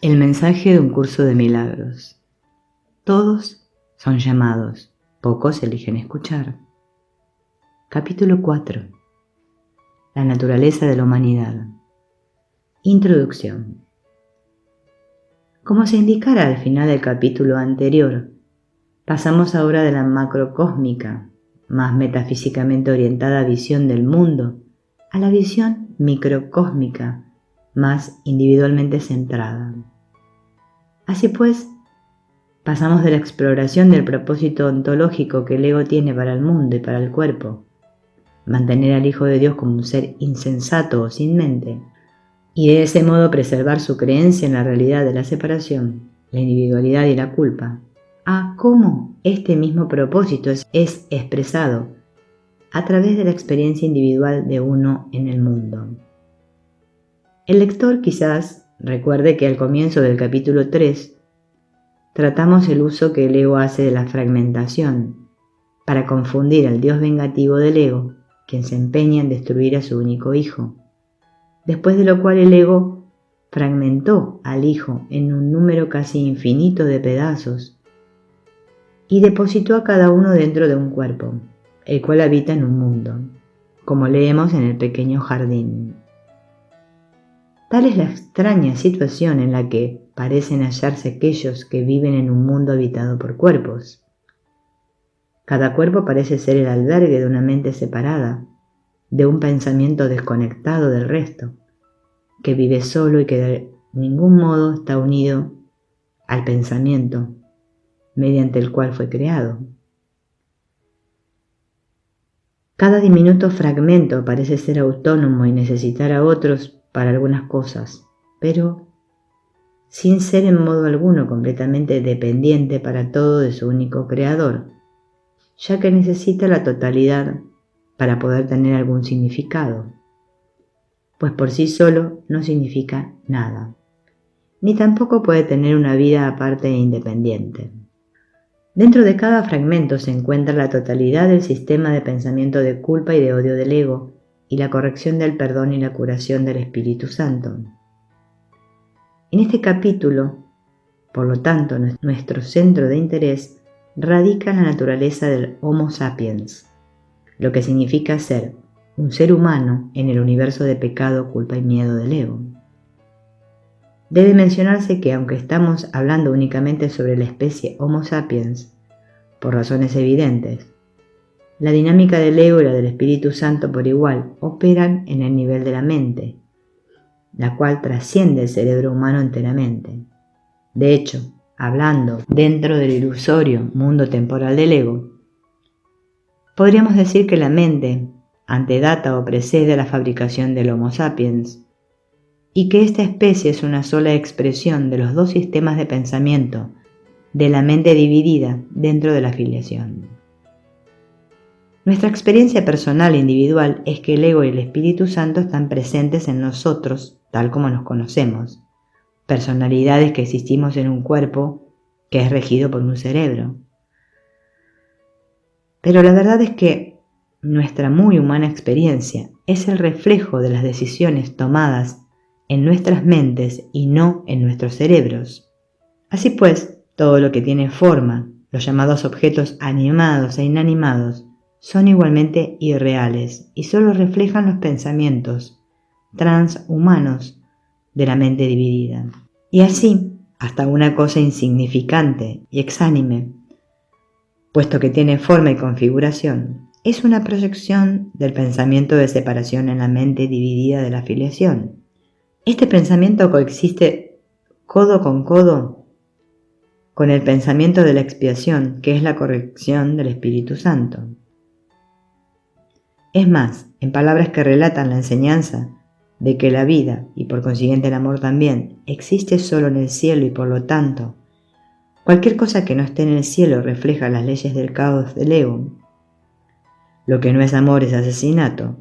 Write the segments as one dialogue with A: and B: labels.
A: El mensaje de un curso de milagros. Todos son llamados, pocos eligen escuchar. Capítulo 4. La naturaleza de la humanidad. Introducción. Como se indicara al final del capítulo anterior, pasamos ahora de la macrocósmica, más metafísicamente orientada visión del mundo, a la visión microcósmica, más individualmente centrada. Así pues, pasamos de la exploración del propósito ontológico que el ego tiene para el mundo y para el cuerpo, mantener al Hijo de Dios como un ser insensato o sin mente, y de ese modo preservar su creencia en la realidad de la separación, la individualidad y la culpa, a cómo este mismo propósito es expresado a través de la experiencia individual de uno en el mundo. El lector quizás recuerde que al comienzo del capítulo 3 tratamos el uso que el ego hace de la fragmentación para confundir al Dios vengativo del ego, quien se empeña en destruir a su único hijo, después de lo cual el ego fragmentó al hijo en un número casi infinito de pedazos y depositó a cada uno dentro de un cuerpo, el cual habita en un mundo, como leemos en el pequeño jardín. Tal es la extraña situación en la que parecen hallarse aquellos que viven en un mundo habitado por cuerpos. Cada cuerpo parece ser el albergue de una mente separada, de un pensamiento desconectado del resto, que vive solo y que de ningún modo está unido al pensamiento mediante el cual fue creado. Cada diminuto fragmento parece ser autónomo y necesitar a otros para algunas cosas, pero sin ser en modo alguno completamente dependiente para todo de su único creador, ya que necesita la totalidad para poder tener algún significado, pues por sí solo no significa nada, ni tampoco puede tener una vida aparte e independiente. Dentro de cada fragmento se encuentra la totalidad del sistema de pensamiento de culpa y de odio del ego, y la corrección del perdón y la curación del Espíritu Santo. En este capítulo, por lo tanto, nuestro centro de interés radica en la naturaleza del Homo sapiens, lo que significa ser un ser humano en el universo de pecado, culpa y miedo del ego. Debe mencionarse que, aunque estamos hablando únicamente sobre la especie Homo sapiens, por razones evidentes, la dinámica del ego y la del Espíritu Santo por igual operan en el nivel de la mente, la cual trasciende el cerebro humano enteramente. De hecho, hablando dentro del ilusorio mundo temporal del ego, podríamos decir que la mente antedata o precede a la fabricación del Homo sapiens, y que esta especie es una sola expresión de los dos sistemas de pensamiento de la mente dividida dentro de la filiación. Nuestra experiencia personal e individual es que el ego y el Espíritu Santo están presentes en nosotros tal como nos conocemos, personalidades que existimos en un cuerpo que es regido por un cerebro. Pero la verdad es que nuestra muy humana experiencia es el reflejo de las decisiones tomadas en nuestras mentes y no en nuestros cerebros. Así pues, todo lo que tiene forma, los llamados objetos animados e inanimados, son igualmente irreales y solo reflejan los pensamientos transhumanos de la mente dividida. Y así, hasta una cosa insignificante y exánime, puesto que tiene forma y configuración, es una proyección del pensamiento de separación en la mente dividida de la filiación. Este pensamiento coexiste codo con el pensamiento de la expiación, que es la corrección del Espíritu Santo. Es más, en palabras que relatan la enseñanza de que la vida, y por consiguiente el amor también, existe solo en el cielo y por lo tanto, cualquier cosa que no esté en el cielo refleja las leyes del caos del ego. Lo que no es amor es asesinato.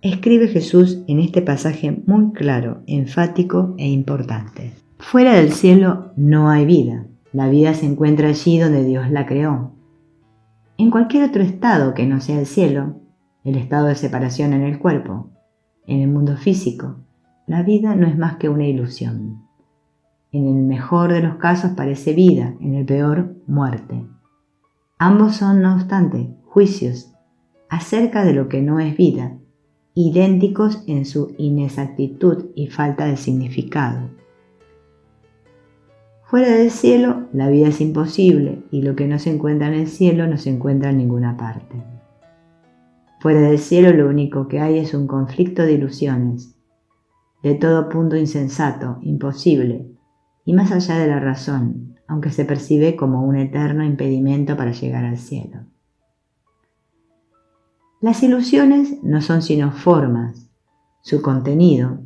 A: Escribe Jesús en este pasaje muy claro, enfático e importante. Fuera del cielo no hay vida. La vida se encuentra allí donde Dios la creó. En cualquier otro estado que no sea el cielo, el estado de separación en el cuerpo, en el mundo físico, la vida no es más que una ilusión. En el mejor de los casos parece vida, en el peor, muerte. Ambos son, no obstante, juicios acerca de lo que no es vida, idénticos en su inexactitud y falta de significado. Fuera del cielo, la vida es imposible y lo que no se encuentra en el cielo no se encuentra en ninguna parte. Fuera del cielo lo único que hay es un conflicto de ilusiones, de todo punto insensato, imposible, y más allá de la razón, aunque se percibe como un eterno impedimento para llegar al cielo. Las ilusiones no son sino formas, su contenido,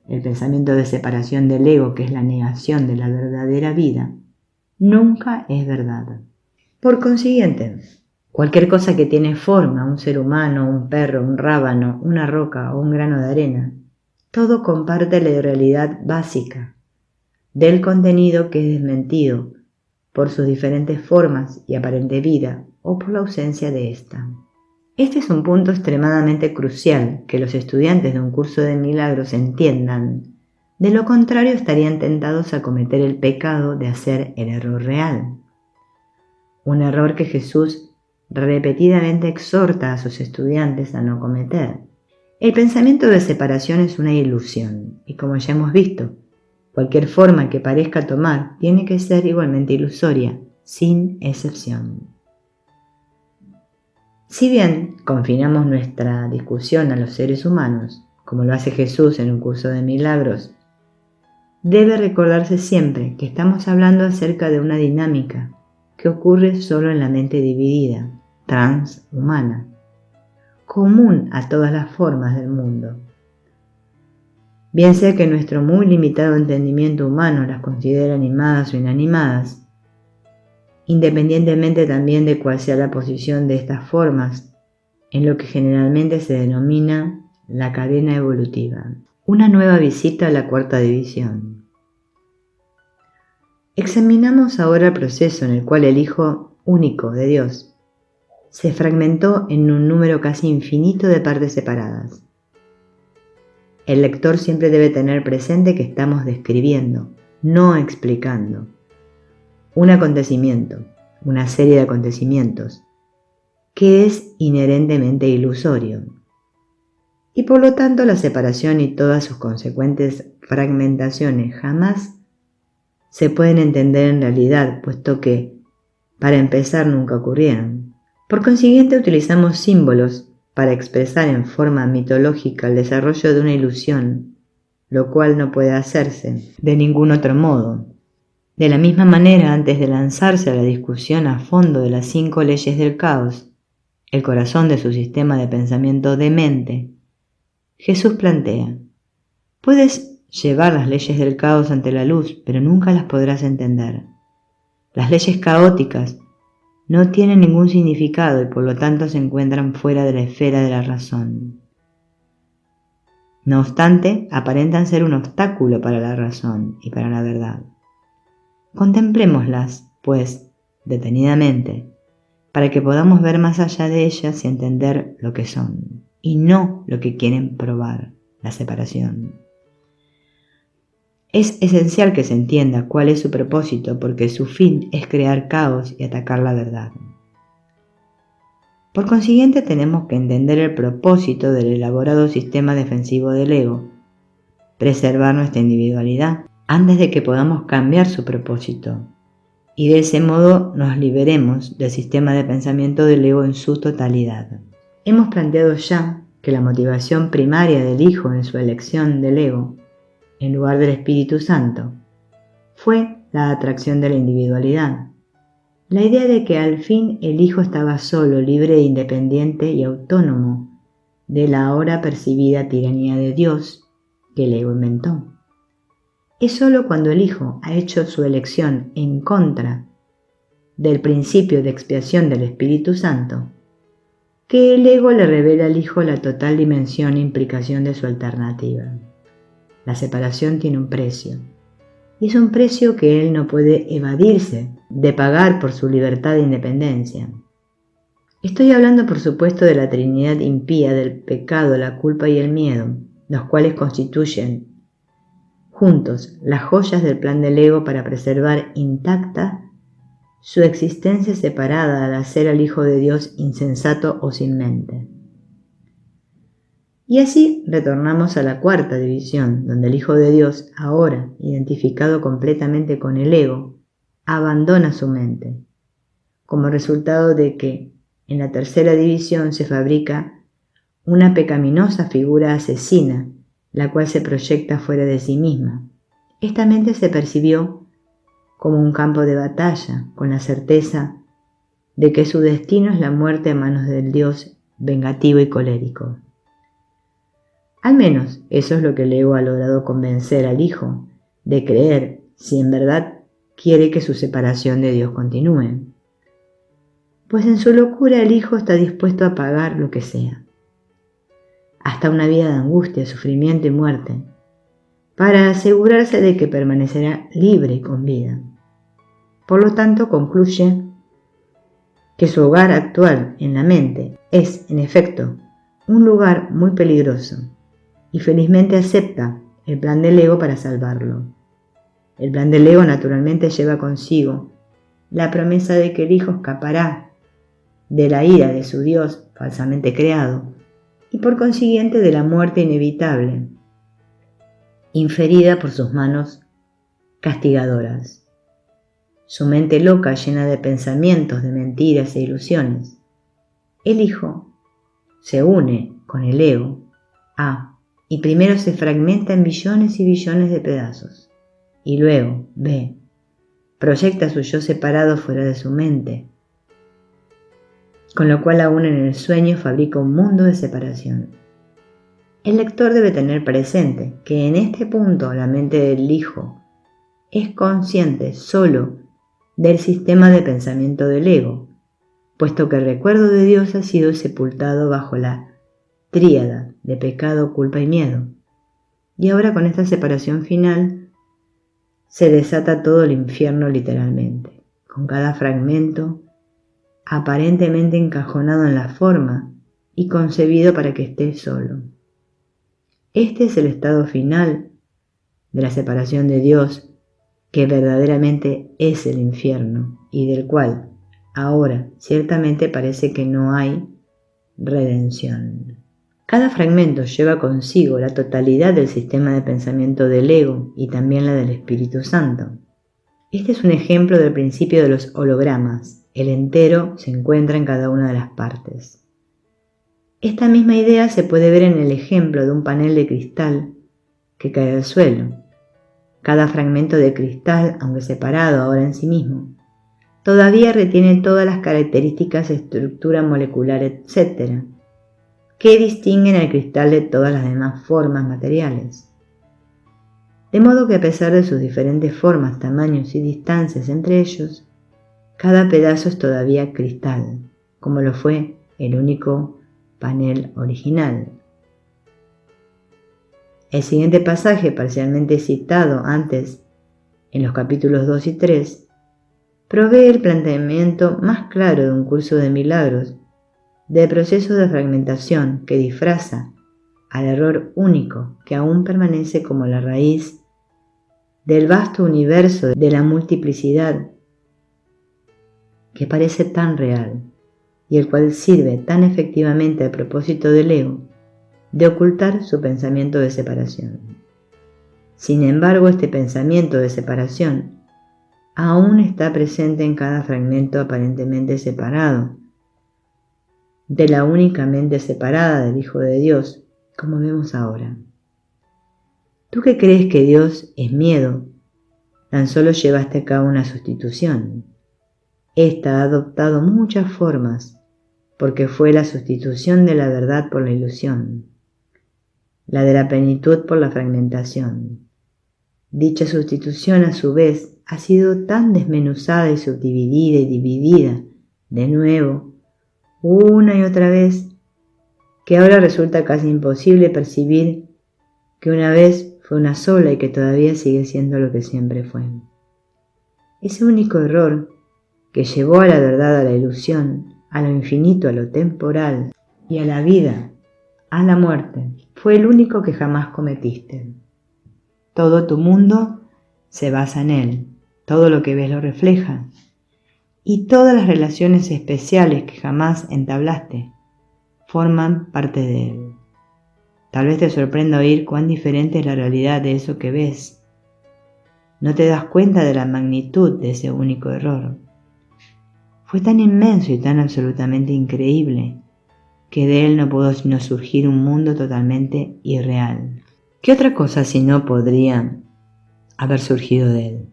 A: el pensamiento de separación del ego, que es la negación de la verdadera vida, nunca es verdad. Por consiguiente, cualquier cosa que tiene forma, un ser humano, un perro, un rábano, una roca o un grano de arena, todo comparte la realidad básica del contenido que es desmentido por sus diferentes formas y aparente vida o por la ausencia de ésta. Este es un punto extremadamente crucial que los estudiantes de un curso de milagros entiendan. De lo contrario estarían tentados a cometer el pecado de hacer el error real. Un error que Jesús repetidamente exhorta a sus estudiantes a no cometer. El pensamiento de separación es una ilusión y, como ya hemos visto, cualquier forma que parezca tomar tiene que ser igualmente ilusoria, sin excepción. Si bien confinamos nuestra discusión a los seres humanos, como lo hace Jesús en un curso de milagros, debe recordarse siempre que estamos hablando acerca de una dinámica que ocurre solo en la mente dividida, transhumana, común a todas las formas del mundo. Bien sea que nuestro muy limitado entendimiento humano las considere animadas o inanimadas, independientemente también de cuál sea la posición de estas formas, en lo que generalmente se denomina la cadena evolutiva. Una nueva visita a la cuarta división. Examinamos ahora el proceso en el cual el Hijo único de Dios se fragmentó en un número casi infinito de partes separadas. El lector siempre debe tener presente que estamos describiendo, no explicando, un acontecimiento, una serie de acontecimientos, que es inherentemente ilusorio. Y por lo tanto la separación y todas sus consecuentes fragmentaciones jamás se pueden entender en realidad, puesto que, para empezar, nunca ocurrieron. Por consiguiente, utilizamos símbolos para expresar en forma mitológica el desarrollo de una ilusión, lo cual no puede hacerse de ningún otro modo. De la misma manera, antes de lanzarse a la discusión a fondo de las 5 leyes del caos, el corazón de su sistema de pensamiento demente, Jesús plantea: puedes llevar las leyes del caos ante la luz, pero nunca las podrás entender. Las leyes caóticas no tienen ningún significado y por lo tanto se encuentran fuera de la esfera de la razón. No obstante, aparentan ser un obstáculo para la razón y para la verdad. Contemplémoslas, pues, detenidamente, para que podamos ver más allá de ellas y entender lo que son, y no lo que quieren probar, la separación. Es esencial que se entienda cuál es su propósito, porque su fin es crear caos y atacar la verdad. Por consiguiente, tenemos que entender el propósito del elaborado sistema defensivo del ego, preservar nuestra individualidad, antes de que podamos cambiar su propósito, y de ese modo nos liberemos del sistema de pensamiento del ego en su totalidad. Hemos planteado ya que la motivación primaria del Hijo en su elección del ego, en lugar del Espíritu Santo, fue la atracción de la individualidad. La idea de que al fin el Hijo estaba solo, libre e independiente y autónomo de la ahora percibida tiranía de Dios que el ego inventó. Es solo cuando el Hijo ha hecho su elección en contra del principio de expiación del Espíritu Santo que el ego le revela al Hijo la total dimensión e implicación de su alternativa. La separación tiene un precio, y es un precio que él no puede evadirse de pagar por su libertad e independencia. Estoy hablando, por supuesto, de la Trinidad impía del pecado, la culpa y el miedo, los cuales constituyen juntos las joyas del plan del ego para preservar intacta su existencia separada al hacer al Hijo de Dios insensato o sin mente. Y así retornamos a la cuarta división, donde el Hijo de Dios, ahora identificado completamente con el ego, abandona su mente, como resultado de que en la tercera división se fabrica una pecaminosa figura asesina, la cual se proyecta fuera de sí misma. Esta mente se percibió como un campo de batalla, con la certeza de que su destino es la muerte a manos del Dios vengativo y colérico. Al menos eso es lo que el ego ha logrado convencer al Hijo de creer, si en verdad quiere que su separación de Dios continúe. Pues en su locura el Hijo está dispuesto a pagar lo que sea, hasta una vida de angustia, sufrimiento y muerte, para asegurarse de que permanecerá libre y con vida. Por lo tanto, concluye que su hogar actual en la mente es, en efecto, un lugar muy peligroso, y felizmente acepta el plan del ego para salvarlo. El plan del ego naturalmente lleva consigo la promesa de que el Hijo escapará de la ira de su Dios falsamente creado y por consiguiente de la muerte inevitable, inferida por sus manos castigadoras. Su mente loca llena de pensamientos, de mentiras e ilusiones. El Hijo se une con el ego y primero se fragmenta en billones y billones de pedazos, y luego, proyecta su yo separado fuera de su mente, con lo cual aún en el sueño fabrica un mundo de separación. El lector debe tener presente que en este punto la mente del Hijo es consciente solo del sistema de pensamiento del ego, puesto que el recuerdo de Dios ha sido sepultado bajo la tríada de pecado, culpa y miedo. Y ahora con esta separación final se desata todo el infierno literalmente, con cada fragmento aparentemente encajonado en la forma y concebido para que esté solo. Este es el estado final de la separación de Dios, que verdaderamente es el infierno y del cual ahora ciertamente parece que no hay redención. Cada fragmento lleva consigo la totalidad del sistema de pensamiento del ego y también la del Espíritu Santo. Este es un ejemplo del principio de los hologramas. El entero se encuentra en cada una de las partes. Esta misma idea se puede ver en el ejemplo de un panel de cristal que cae al suelo. Cada fragmento de cristal, aunque separado ahora en sí mismo, todavía retiene todas las características de estructura molecular, etc., que distinguen al cristal de todas las demás formas materiales. De modo que a pesar de sus diferentes formas, tamaños y distancias entre ellos, cada pedazo es todavía cristal, como lo fue el único panel original. El siguiente pasaje, parcialmente citado antes en los capítulos 2 y 3, provee el planteamiento más claro de un curso de milagros del proceso de fragmentación que disfraza al error único que aún permanece como la raíz del vasto universo de la multiplicidad que parece tan real y el cual sirve tan efectivamente al propósito del ego de ocultar su pensamiento de separación. Sin embargo, este pensamiento de separación aún está presente en cada fragmento aparentemente separado de la única mente separada del Hijo de Dios, como vemos ahora. Tú que crees que Dios es miedo, tan solo llevaste a cabo una sustitución. Esta ha adoptado muchas formas, porque fue la sustitución de la verdad por la ilusión, la de la plenitud por la fragmentación. Dicha sustitución, a su vez, ha sido tan desmenuzada y subdividida y dividida de nuevo, una y otra vez, que ahora resulta casi imposible percibir que una vez fue una sola y que todavía sigue siendo lo que siempre fue. Ese único error que llevó a la verdad a la ilusión, a lo infinito, a lo temporal y a la vida, a la muerte, fue el único que jamás cometiste. Todo tu mundo se basa en él, todo lo que ves lo refleja, y todas las relaciones especiales que jamás entablaste forman parte de él. Tal vez te sorprenda oír cuán diferente es la realidad de eso que ves. No te das cuenta de la magnitud de ese único error. Fue tan inmenso y tan absolutamente increíble que de él no pudo sino surgir un mundo totalmente irreal. ¿Qué otra cosa si no podría haber surgido de él?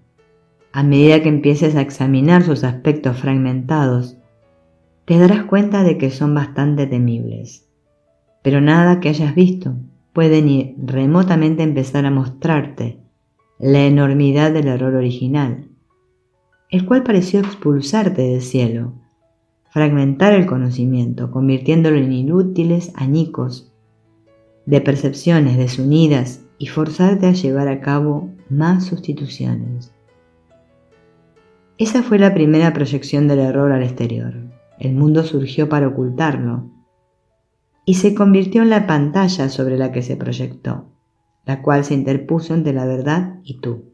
A: A medida que empieces a examinar sus aspectos fragmentados, te darás cuenta de que son bastante temibles. Pero nada que hayas visto puede ni remotamente empezar a mostrarte la enormidad del error original, el cual pareció expulsarte del cielo, fragmentar el conocimiento, convirtiéndolo en inútiles añicos de percepciones desunidas y forzarte a llevar a cabo más sustituciones. Esa fue la primera proyección del error al exterior. El mundo surgió para ocultarlo y se convirtió en la pantalla sobre la que se proyectó, la cual se interpuso entre la verdad y tú.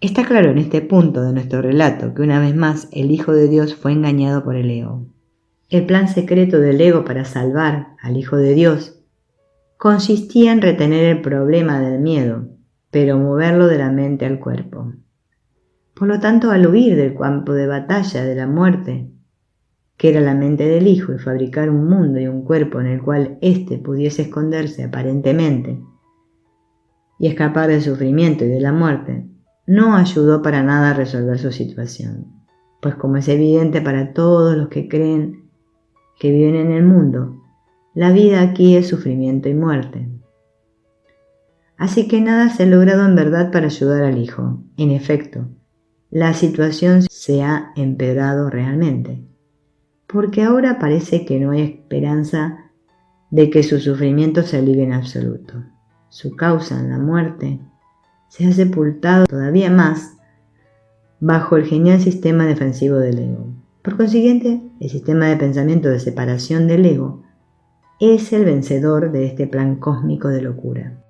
A: Está claro en este punto de nuestro relato que una vez más el Hijo de Dios fue engañado por el ego. El plan secreto del ego para salvar al Hijo de Dios consistía en retener el problema del miedo, pero moverlo de la mente al cuerpo. Por lo tanto, al huir del campo de batalla de la muerte, que era la mente del Hijo, y fabricar un mundo y un cuerpo en el cual éste pudiese esconderse aparentemente y escapar del sufrimiento y de la muerte, no ayudó para nada a resolver su situación, pues como es evidente para todos los que creen que viven en el mundo, la vida aquí es sufrimiento y muerte. Así que nada se ha logrado en verdad para ayudar al Hijo. En efecto, la situación se ha empeorado realmente, porque ahora parece que no hay esperanza de que su sufrimiento se alivie en absoluto. Su causa, la muerte, se ha sepultado todavía más bajo el genial sistema defensivo del ego. Por consiguiente, el sistema de pensamiento de separación del ego es el vencedor de este plan cósmico de locura.